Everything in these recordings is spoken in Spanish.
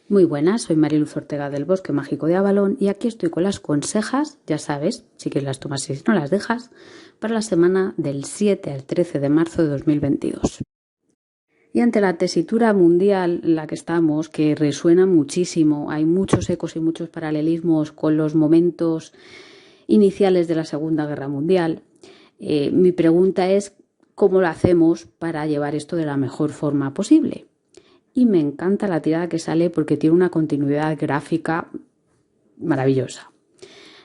Muy buenas, soy Mariluz Ortega del Bosque Mágico de Avalón y aquí estoy con las consejas, ya sabes, si quieres las tomas y si no las dejas, para la semana del 7 al 13 de marzo de 2022. Y ante la tesitura mundial en la que estamos, que resuena muchísimo, hay muchos ecos y muchos paralelismos con los momentos iniciales de la Segunda Guerra Mundial, mi pregunta es ¿cómo lo hacemos para llevar esto de la mejor forma posible? Y me encanta la tirada que sale porque tiene una continuidad gráfica maravillosa.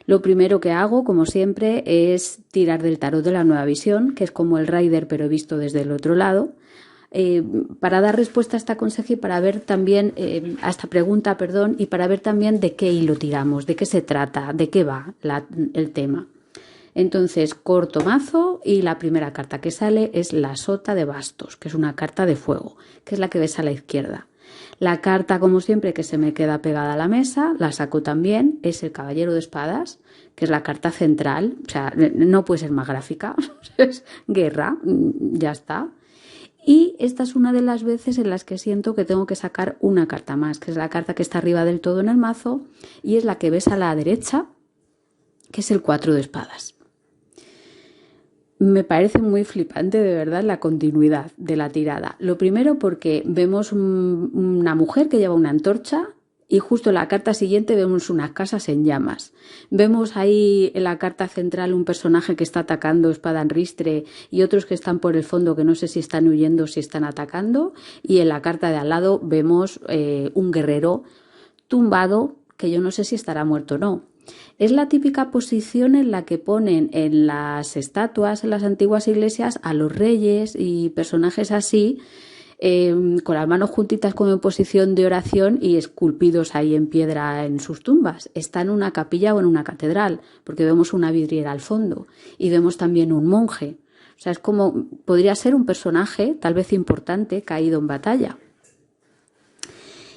Lo primero que hago, como siempre, es tirar del tarot de la nueva visión, que es como el Rider pero visto desde el otro lado, para dar respuesta a esta conseja y para ver también, a esta pregunta, perdón, y para ver también de qué hilo tiramos, de qué se trata, de qué va el tema. Entonces corto mazo y la primera carta que sale es la Sota de Bastos, que es una carta de fuego, que es la que ves a la izquierda. La carta, como siempre, que se me queda pegada a la mesa, la saco también, es el Caballero de Espadas, que es la carta central, o sea, no puede ser más gráfica, es guerra, ya está. Y esta es una de las veces en las que siento que tengo que sacar una carta más, que es la carta que está arriba del todo en el mazo y es la que ves a la derecha, que es el 4 de Espadas. Me parece muy flipante de verdad la continuidad de la tirada. Lo primero porque vemos una mujer que lleva una antorcha y justo en la carta siguiente vemos unas casas en llamas. Vemos ahí en la carta central un personaje que está atacando espada en ristre y otros que están por el fondo que no sé si están huyendo o si están atacando. Y en la carta de al lado vemos un guerrero tumbado que yo no sé si estará muerto o no. Es la típica posición en la que ponen en las estatuas, en las antiguas iglesias, a los reyes y personajes así, con las manos juntitas como en posición de oración y esculpidos ahí en piedra en sus tumbas. Está en una capilla o en una catedral, porque vemos una vidriera al fondo y vemos también un monje. O sea, es como, podría ser un personaje, tal vez importante, caído en batalla.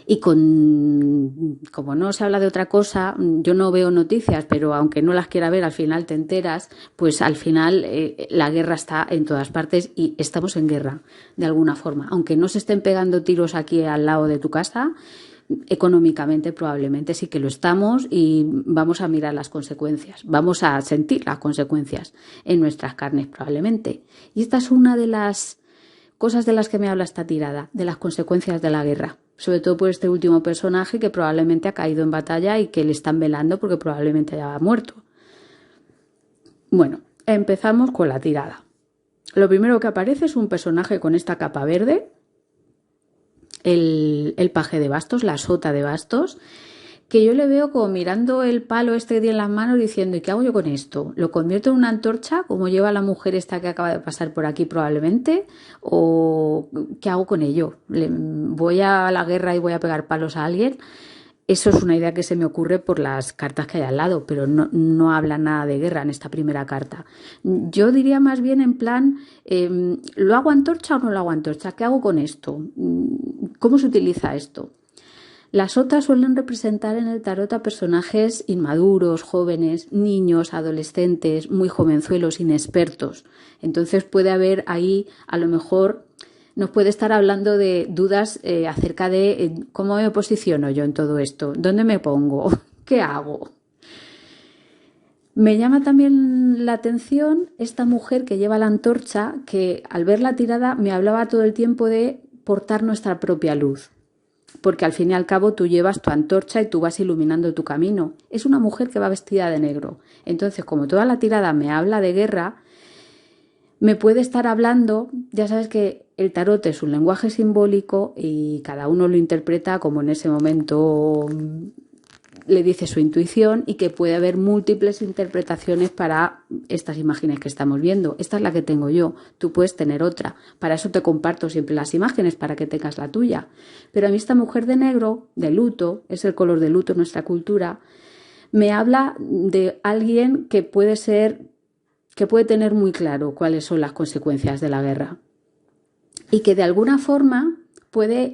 Y como no se habla de otra cosa, yo no veo noticias, pero aunque no las quiera ver, al final te enteras, pues al final la guerra está en todas partes y estamos en guerra, de alguna forma. Aunque no se estén pegando tiros aquí al lado de tu casa, económicamente probablemente sí que lo estamos y vamos a mirar las consecuencias, vamos a sentir las consecuencias en nuestras carnes probablemente. Y esta es una de las cosas de las que me habla esta tirada, de las consecuencias de la guerra. Sobre todo por este último personaje que probablemente ha caído en batalla y que le están velando porque probablemente haya muerto. Bueno, empezamos con la tirada. Lo primero que aparece es un personaje con esta capa verde, el paje de bastos, la sota de bastos, que yo le veo como mirando el palo este que tiene en las manos diciendo, ¿y qué hago yo con esto? ¿Lo convierto en una antorcha como lleva la mujer esta que acaba de pasar por aquí probablemente? ¿O qué hago con ello? ¿Voy a la guerra y voy a pegar palos a alguien? Eso es una idea que se me ocurre por las cartas que hay al lado, pero no habla nada de guerra en esta primera carta. Yo diría más bien en plan, ¿lo hago antorcha o no lo hago antorcha? ¿Qué hago con esto? ¿Cómo se utiliza esto? Las otras suelen representar en el tarot a personajes inmaduros, jóvenes, niños, adolescentes, muy jovenzuelos, inexpertos. Entonces puede haber ahí, a lo mejor, nos puede estar hablando de dudas acerca de cómo me posiciono yo en todo esto, dónde me pongo, qué hago. Me llama también la atención esta mujer que lleva la antorcha, que al ver la tirada me hablaba todo el tiempo de portar nuestra propia luz. Porque al fin y al cabo tú llevas tu antorcha y tú vas iluminando tu camino. Es una mujer que va vestida de negro. Entonces, como toda la tirada me habla de guerra, me puede estar hablando, ya sabes que el tarot es un lenguaje simbólico y cada uno lo interpreta como en ese momento le dice su intuición y que puede haber múltiples interpretaciones para estas imágenes que estamos viendo. Esta es la que tengo yo, tú puedes tener otra. Para eso te comparto siempre las imágenes, para que tengas la tuya. Pero a mí esta mujer de negro, de luto, es el color de luto en nuestra cultura, me habla de alguien que puede tener muy claro cuáles son las consecuencias de la guerra y que de alguna forma puede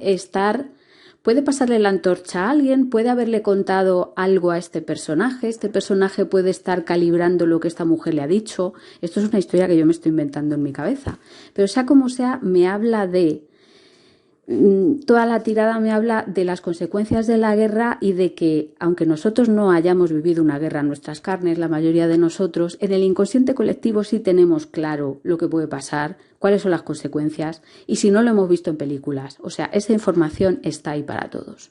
pasarle la antorcha a alguien, puede haberle contado algo a este personaje puede estar calibrando lo que esta mujer le ha dicho. Esto es una historia que yo me estoy inventando en mi cabeza, pero sea como sea, me habla de Toda la tirada me habla de las consecuencias de la guerra y de que, aunque nosotros no hayamos vivido una guerra en nuestras carnes, la mayoría de nosotros, en el inconsciente colectivo sí tenemos claro lo que puede pasar, cuáles son las consecuencias, y si no lo hemos visto en películas. O sea, esa información está ahí para todos.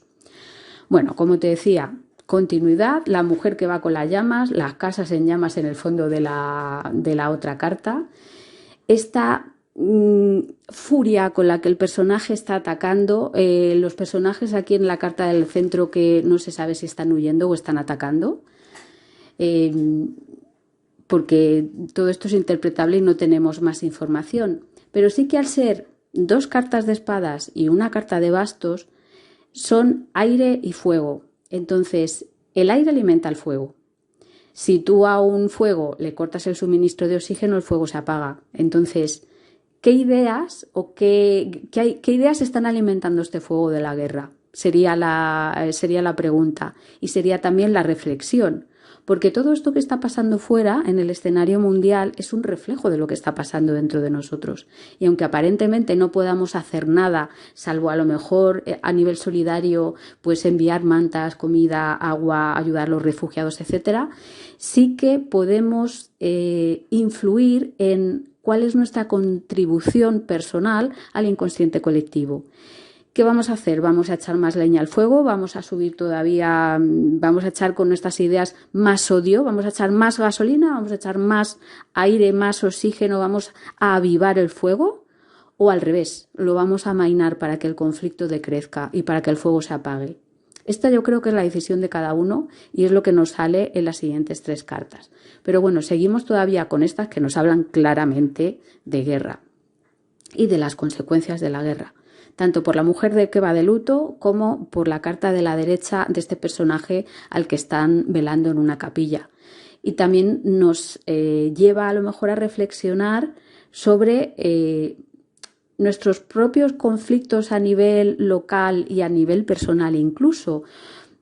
Bueno, como te decía, continuidad, la mujer que va con las llamas, las casas en llamas en el fondo de la otra carta. Esta furia con la que el personaje está atacando, los personajes aquí en la carta del centro que no se sabe si están huyendo o están atacando, porque todo esto es interpretable y no tenemos más información, pero sí que al ser 2 cartas de espadas y una carta de bastos son aire y fuego. Entonces el aire alimenta el fuego. Si tú a un fuego le cortas el suministro de oxígeno, el fuego se apaga. Entonces, ¿qué ideas o qué ideas están alimentando este fuego de la guerra? Sería la pregunta, y sería también la reflexión, porque todo esto que está pasando fuera en el escenario mundial es un reflejo de lo que está pasando dentro de nosotros. Y aunque aparentemente no podamos hacer nada, salvo a lo mejor a nivel solidario, pues enviar mantas, comida, agua, ayudar a los refugiados, etcétera, sí que podemos influir en cuál es nuestra contribución personal al inconsciente colectivo. ¿Qué vamos a hacer? Vamos a echar más leña al fuego, vamos a subir todavía, vamos a echar con nuestras ideas más odio, vamos a echar más gasolina, vamos a echar más aire, más oxígeno, vamos a avivar el fuego, o al revés, lo vamos a amainar para que el conflicto decrezca y para que el fuego se apague. Esta yo creo que es la decisión de cada uno y es lo que nos sale en las siguientes 3 cartas. Pero bueno, seguimos todavía con estas que nos hablan claramente de guerra y de las consecuencias de la guerra, tanto por la mujer que va de luto como por la carta de la derecha de este personaje al que están velando en una capilla. Y también nos lleva a lo mejor a reflexionar sobre nuestros propios conflictos a nivel local y a nivel personal incluso.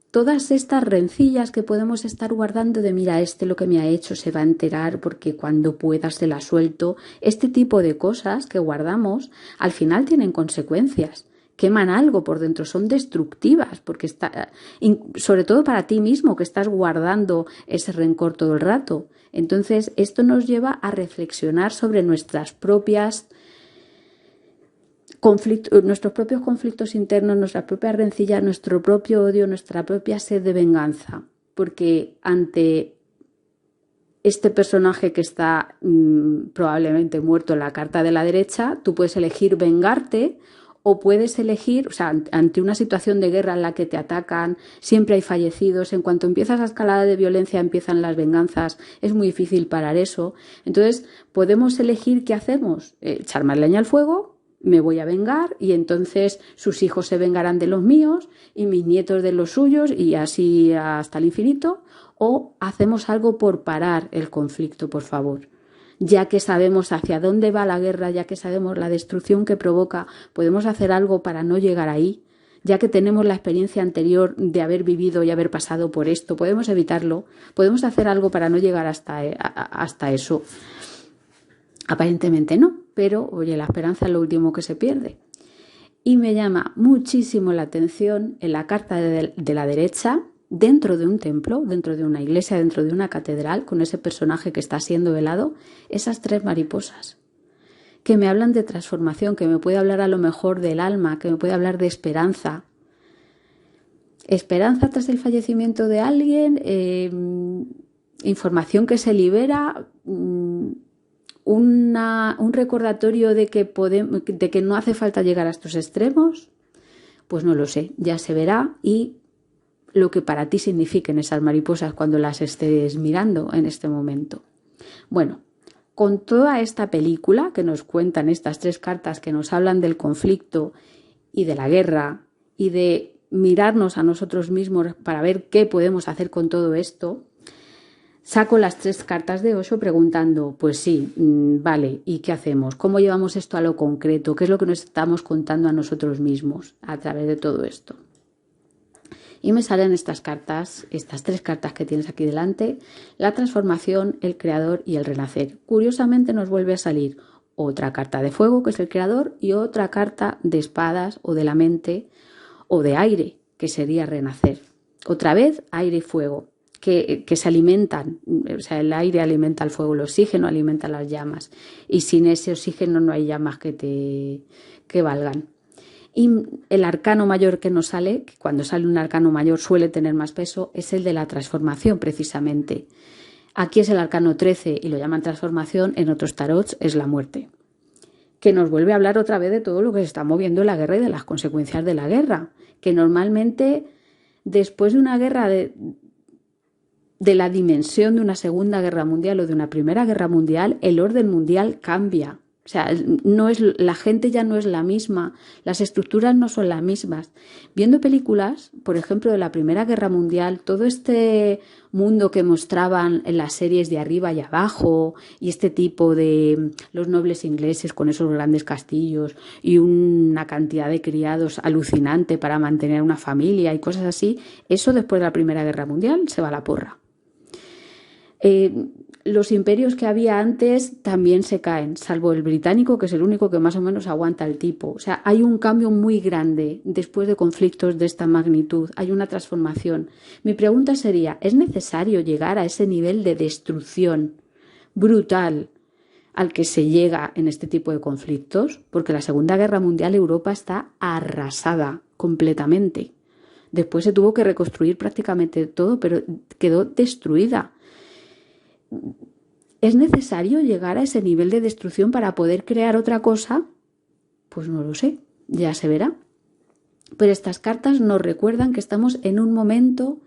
Todas estas rencillas que podemos estar guardando de mira, lo que me ha hecho se va a enterar porque cuando pueda se la suelto. Este tipo de cosas que guardamos al final tienen consecuencias. Queman algo por dentro, son destructivas, porque sobre todo para ti mismo que estás guardando ese rencor todo el rato. Entonces esto nos lleva a reflexionar sobre nuestros propios conflictos internos, nuestra propia rencilla, nuestro propio odio, nuestra propia sed de venganza. Porque ante este personaje que está probablemente muerto en la carta de la derecha, tú puedes elegir vengarte o puedes elegir, o sea, ante una situación de guerra en la que te atacan, siempre hay fallecidos, en cuanto empieza esa escalada de violencia empiezan las venganzas, es muy difícil parar eso. Entonces podemos elegir qué hacemos, echar más leña al fuego, me voy a vengar y entonces sus hijos se vengarán de los míos y mis nietos de los suyos y así hasta el infinito, o hacemos algo por parar el conflicto, por favor. Ya que sabemos hacia dónde va la guerra, ya que sabemos la destrucción que provoca, podemos hacer algo para no llegar ahí. Ya que tenemos la experiencia anterior de haber vivido y haber pasado por esto, podemos evitarlo, podemos hacer algo para no llegar hasta eso. Aparentemente no, pero oye, la esperanza es lo último que se pierde. Y me llama muchísimo la atención en la carta de la derecha, dentro de un templo, dentro de una iglesia, dentro de una catedral, con ese personaje que está siendo velado, esas 3 mariposas que me hablan de transformación, que me puede hablar a lo mejor del alma, que me puede hablar de esperanza. Esperanza tras el fallecimiento de alguien, información que se libera, un recordatorio de que no hace falta llegar a estos extremos. Pues no lo sé, ya se verá, y lo que para ti signifiquen esas mariposas cuando las estés mirando en este momento. Bueno, con toda esta película que nos cuentan estas 3 cartas que nos hablan del conflicto y de la guerra y de mirarnos a nosotros mismos para ver qué podemos hacer con todo esto, saco las 3 cartas de Osho preguntando, pues sí, vale, ¿y qué hacemos? ¿Cómo llevamos esto a lo concreto? ¿Qué es lo que nos estamos contando a nosotros mismos a través de todo esto? Y me salen estas 3 cartas que tienes aquí delante: la transformación, el creador y el renacer. Curiosamente nos vuelve a salir otra carta de fuego, que es el creador, y otra carta de espadas o de la mente o de aire, que sería renacer. Otra vez, aire y fuego, que se alimentan, o sea, el aire alimenta el fuego, el oxígeno alimenta las llamas, y sin ese oxígeno no hay llamas que valgan. Y el arcano mayor que nos sale, que cuando sale un arcano mayor suele tener más peso, es el de la transformación, precisamente. Aquí es el arcano 13 y lo llaman transformación, en otros tarots es la muerte, que nos vuelve a hablar otra vez de todo lo que se está moviendo en la guerra y de las consecuencias de la guerra, que normalmente después de una guerra de la dimensión de una Segunda Guerra Mundial o de una Primera Guerra Mundial, el orden mundial cambia. O sea, la gente ya no es la misma, las estructuras no son las mismas. Viendo películas, por ejemplo, de la Primera Guerra Mundial, todo este mundo que mostraban en las series de arriba y abajo, y este tipo de los nobles ingleses con esos grandes castillos y una cantidad de criados alucinante para mantener una familia y cosas así, eso después de la Primera Guerra Mundial se va a la porra. Los imperios que había antes también se caen, salvo el británico, que es el único que más o menos aguanta el tipo. O sea, hay un cambio muy grande después de conflictos de esta magnitud, hay una transformación. Mi pregunta sería, ¿es necesario llegar a ese nivel de destrucción brutal al que se llega en este tipo de conflictos? Porque la Segunda Guerra Mundial Europa está arrasada completamente. Después se tuvo que reconstruir prácticamente todo, pero quedó destruida. ¿Es necesario llegar a ese nivel de destrucción para poder crear otra cosa? Pues no lo sé, ya se verá. Pero estas cartas nos recuerdan que estamos en un momento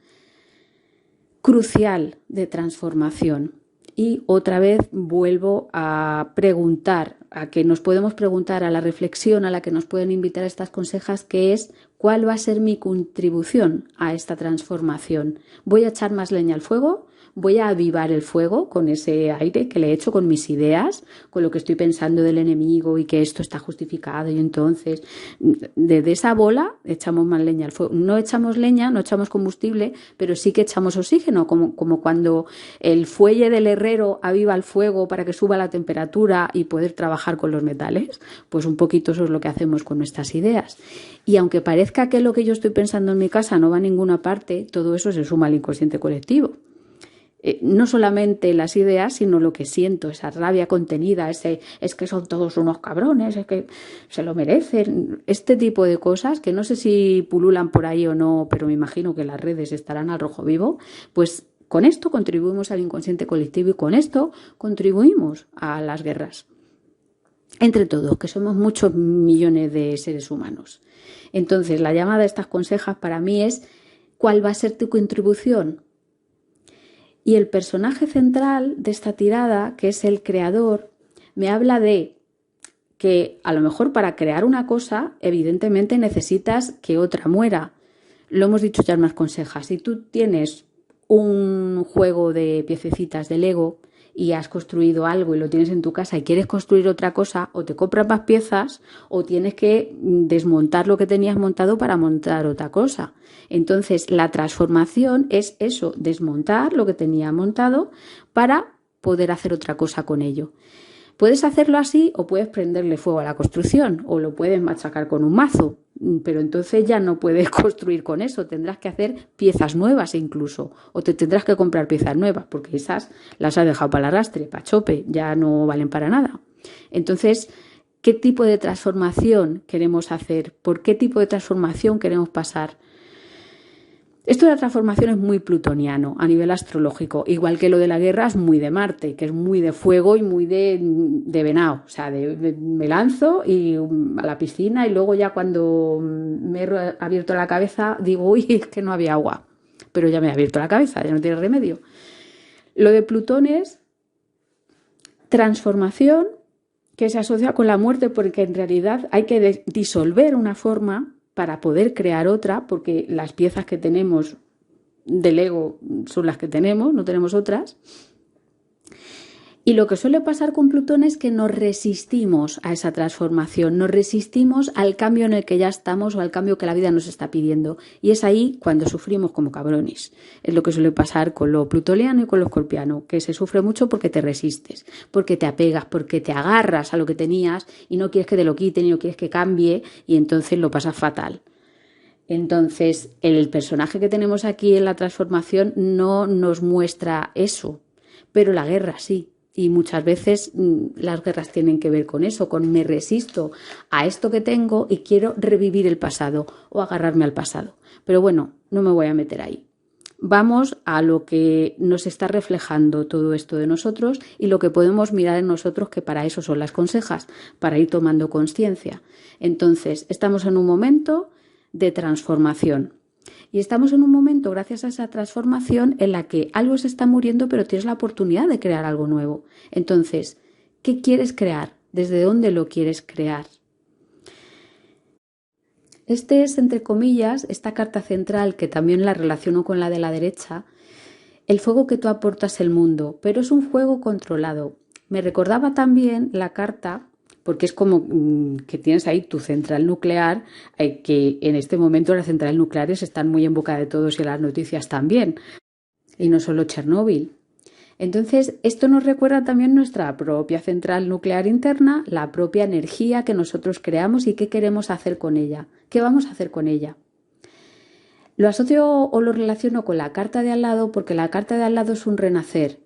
crucial de transformación. Y otra vez vuelvo a preguntar, a que nos podemos preguntar, a la reflexión a la que nos pueden invitar estas consejas, que es ¿cuál va a ser mi contribución a esta transformación? ¿Voy a echar más leña al fuego? ¿Voy a avivar el fuego con ese aire que le he hecho, con mis ideas, con lo que estoy pensando del enemigo y que esto está justificado? Y entonces, desde esa bola echamos más leña al fuego. No echamos leña, no echamos combustible, pero sí que echamos oxígeno, como cuando el fuelle del herrero aviva el fuego para que suba la temperatura y poder trabajar con los metales. Pues un poquito eso es lo que hacemos con nuestras ideas. Y aunque parezca que lo que yo estoy pensando en mi casa no va a ninguna parte, todo eso se suma al inconsciente colectivo. No solamente las ideas, sino lo que siento, esa rabia contenida, es que son todos unos cabrones, es que se lo merecen, este tipo de cosas que no sé si pululan por ahí o no, pero me imagino que las redes estarán al rojo vivo. Pues con esto contribuimos al inconsciente colectivo y con esto contribuimos a las guerras. Entre todos, que somos muchos millones de seres humanos. Entonces, la llamada de estas consejas para mí es ¿cuál va a ser tu contribución? Y el personaje central de esta tirada, que es el creador, me habla de que a lo mejor para crear una cosa, evidentemente necesitas que otra muera. Lo hemos dicho ya en más consejas. Si tú tienes un juego de piececitas de Lego y has construido algo y lo tienes en tu casa y quieres construir otra cosa, o te compras más piezas o tienes que desmontar lo que tenías montado para montar otra cosa. Entonces, la transformación es eso, desmontar lo que tenía montado para poder hacer otra cosa con ello. Puedes hacerlo así o puedes prenderle fuego a la construcción o lo puedes machacar con un mazo, pero entonces ya no puedes construir con eso, tendrás que hacer piezas nuevas incluso, o te tendrás que comprar piezas nuevas porque esas las has dejado para el arrastre, para chope, ya no valen para nada. Entonces, ¿qué tipo de transformación queremos hacer? ¿Por qué tipo de transformación queremos pasar? Esto de la transformación es muy plutoniano a nivel astrológico, igual que lo de la guerra es muy de Marte, que es muy de fuego y muy de venado. O sea, me lanzo y a la piscina y luego ya cuando me he abierto la cabeza digo, uy, es que no había agua. Pero ya me he abierto la cabeza, ya no tiene remedio. Lo de Plutón es transformación que se asocia con la muerte porque en realidad hay que disolver una forma para poder crear otra, porque las piezas que tenemos del ego son las que tenemos, no tenemos otras. Y lo que suele pasar con Plutón es que nos resistimos a esa transformación, nos resistimos al cambio en el que ya estamos o al cambio que la vida nos está pidiendo. Y es ahí cuando sufrimos como cabrones. Es lo que suele pasar con lo plutoniano y con lo escorpiano, que se sufre mucho porque te resistes, porque te apegas, porque te agarras a lo que tenías y no quieres que te lo quiten y no quieres que cambie y entonces lo pasas fatal. Entonces, el personaje que tenemos aquí en la transformación no nos muestra eso, pero la guerra sí. Y muchas veces las guerras tienen que ver con eso, con me resisto a esto que tengo y quiero revivir el pasado o agarrarme al pasado. Pero bueno, no me voy a meter ahí. Vamos a lo que nos está reflejando todo esto de nosotros y lo que podemos mirar en nosotros, que para eso son las consejas, para ir tomando conciencia. Entonces, estamos en un momento de transformación. Y estamos en un momento, gracias a esa transformación, en la que algo se está muriendo, pero tienes la oportunidad de crear algo nuevo. Entonces, ¿qué quieres crear? ¿Desde dónde lo quieres crear? Este es, entre comillas, esta carta central, que también la relaciono con la de la derecha, el fuego que tú aportas al mundo, pero es un fuego controlado. Me recordaba también la carta, porque es como que tienes ahí tu central nuclear, que en este momento las centrales nucleares están muy en boca de todos y en las noticias también, y no solo Chernóbil. Entonces, esto nos recuerda también nuestra propia central nuclear interna, la propia energía que nosotros creamos y qué queremos hacer con ella, qué vamos a hacer con ella. Lo asocio o lo relaciono con la carta de al lado porque la carta de al lado es un renacer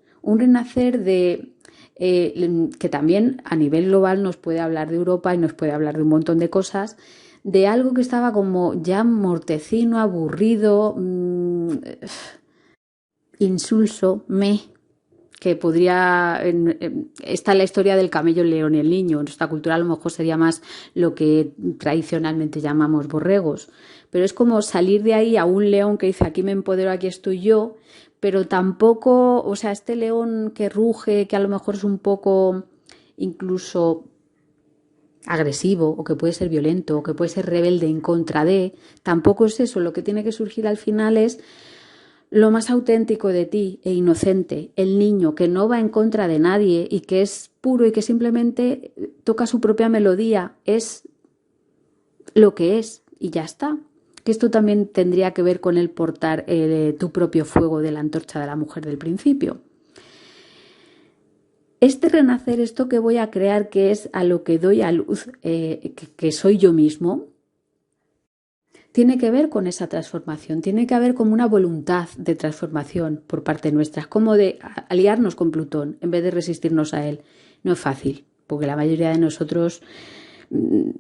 de que también a nivel global nos puede hablar de Europa y nos puede hablar de un montón de cosas, de algo que estaba como ya mortecino, aburrido, insulso, que podría... está la historia del camello, el león y el niño. En nuestra cultura a lo mejor sería más lo que tradicionalmente llamamos borregos. Pero es como salir de ahí a un león que dice aquí me empodero, aquí estoy yo, pero tampoco, o sea, este león que ruge, que a lo mejor es un poco incluso agresivo o que puede ser violento o que puede ser rebelde en contra de, tampoco es eso. Lo que tiene que surgir al final es lo más auténtico de ti e inocente, el niño que no va en contra de nadie y que es puro y que simplemente toca su propia melodía, es lo que es y ya está. Que esto también tendría que ver con el portar tu propio fuego de la antorcha de la mujer del principio. Este renacer, esto que voy a crear, que es a lo que doy a luz, que soy yo mismo, tiene que ver con esa transformación, tiene que haber como una voluntad de transformación por parte nuestra, como de aliarnos con Plutón en vez de resistirnos a él. No es fácil, porque la mayoría de nosotros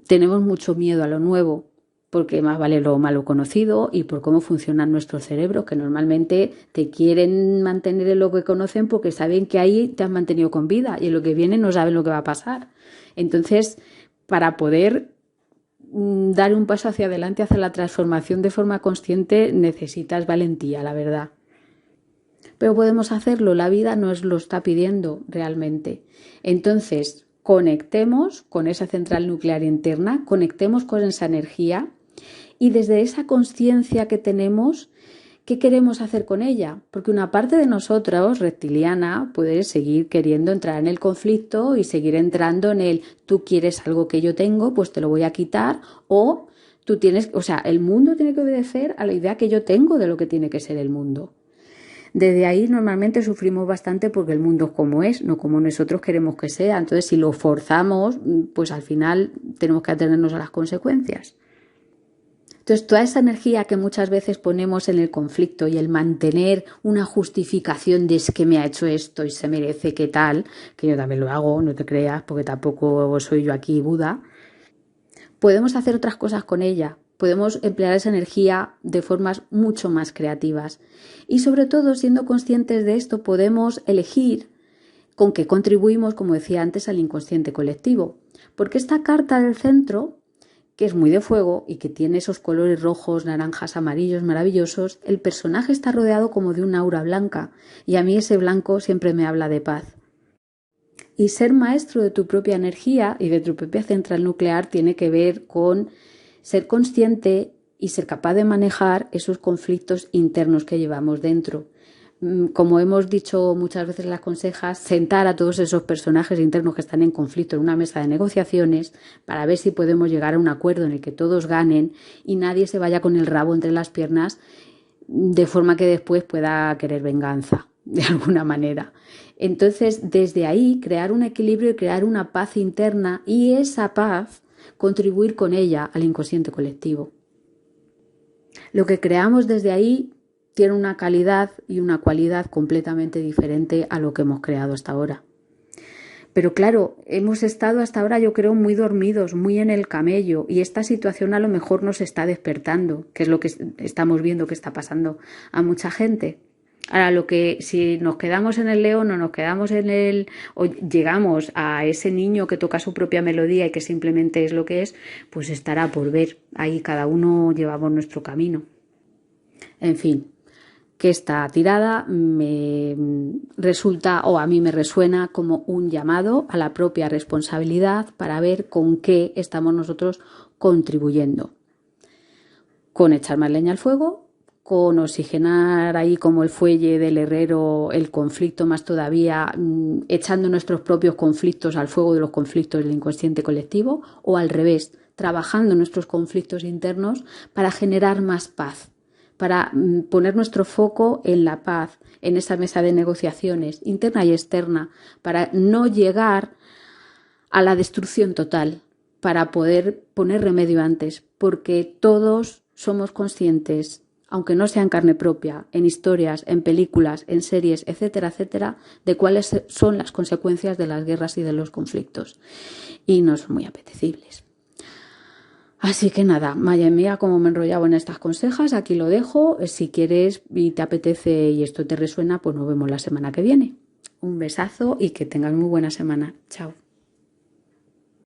tenemos mucho miedo a lo nuevo, porque más vale lo malo conocido y por cómo funcionan nuestros cerebros, que normalmente te quieren mantener en lo que conocen porque saben que ahí te has mantenido con vida y en lo que viene no saben lo que va a pasar. Entonces, para poder dar un paso hacia adelante, hacia la transformación de forma consciente, necesitas valentía, la verdad. Pero podemos hacerlo, la vida nos lo está pidiendo realmente. Entonces, conectemos con esa central nuclear interna, conectemos con esa energía y desde esa conciencia que tenemos, ¿qué queremos hacer con ella? Porque una parte de nosotros, reptiliana, puede seguir queriendo entrar en el conflicto y seguir entrando en el tú quieres algo que yo tengo, pues te lo voy a quitar, o tú tienes, o sea, el mundo tiene que obedecer a la idea que yo tengo de lo que tiene que ser el mundo. Desde ahí normalmente sufrimos bastante porque el mundo es como es, no como nosotros queremos que sea. Entonces, si lo forzamos, pues al final tenemos que atenernos a las consecuencias. Entonces, toda esa energía que muchas veces ponemos en el conflicto y el mantener una justificación de es que me ha hecho esto y se merece que tal, que yo también lo hago, no te creas, porque tampoco soy yo aquí Buda, podemos hacer otras cosas con ella. Podemos emplear esa energía de formas mucho más creativas. Y sobre todo, siendo conscientes de esto, podemos elegir con qué contribuimos, como decía antes, al inconsciente colectivo. Porque esta carta del centro, que es muy de fuego y que tiene esos colores rojos, naranjas, amarillos maravillosos, el personaje está rodeado como de un aura blanca y a mí ese blanco siempre me habla de paz. Y ser maestro de tu propia energía y de tu propia central nuclear tiene que ver con ser consciente y ser capaz de manejar esos conflictos internos que llevamos dentro. como hemos dicho muchas veces las consejas, sentar a todos esos personajes internos que están en conflicto en una mesa de negociaciones para ver si podemos llegar a un acuerdo en el que todos ganen y nadie se vaya con el rabo entre las piernas de forma que después pueda querer venganza de alguna manera. Entonces, desde ahí, crear un equilibrio y crear una paz interna y esa paz contribuir con ella al inconsciente colectivo. Lo que creamos desde ahí tiene una calidad y una cualidad completamente diferente a lo que hemos creado hasta ahora. Pero claro, hemos estado hasta ahora, yo creo, muy dormidos, muy en el camello, y esta situación a lo mejor nos está despertando, que es lo que estamos viendo que está pasando a mucha gente. Ahora, lo que si nos quedamos en el león o nos quedamos en el o llegamos a ese niño que toca su propia melodía y que simplemente es lo que es, pues estará por ver. Ahí cada uno llevamos nuestro camino. En fin, que esta tirada me resulta o a mí me resuena como un llamado a la propia responsabilidad para ver con qué estamos nosotros contribuyendo. Con echar más leña al fuego, con oxigenar ahí como el fuelle del herrero el conflicto más todavía, echando nuestros propios conflictos al fuego de los conflictos del inconsciente colectivo, o al revés, trabajando nuestros conflictos internos para generar más paz, para poner nuestro foco en la paz, en esa mesa de negociaciones interna y externa, para no llegar a la destrucción total, para poder poner remedio antes, porque todos somos conscientes, aunque no sea en carne propia, en historias, en películas, en series, etcétera, etcétera, de cuáles son las consecuencias de las guerras y de los conflictos. Y no son muy apetecibles. Así que nada, Maya mía, como me he enrollado en estas consejas, aquí lo dejo. Si quieres y te apetece y esto te resuena, pues nos vemos la semana que viene. Un besazo y que tengas muy buena semana. Chao.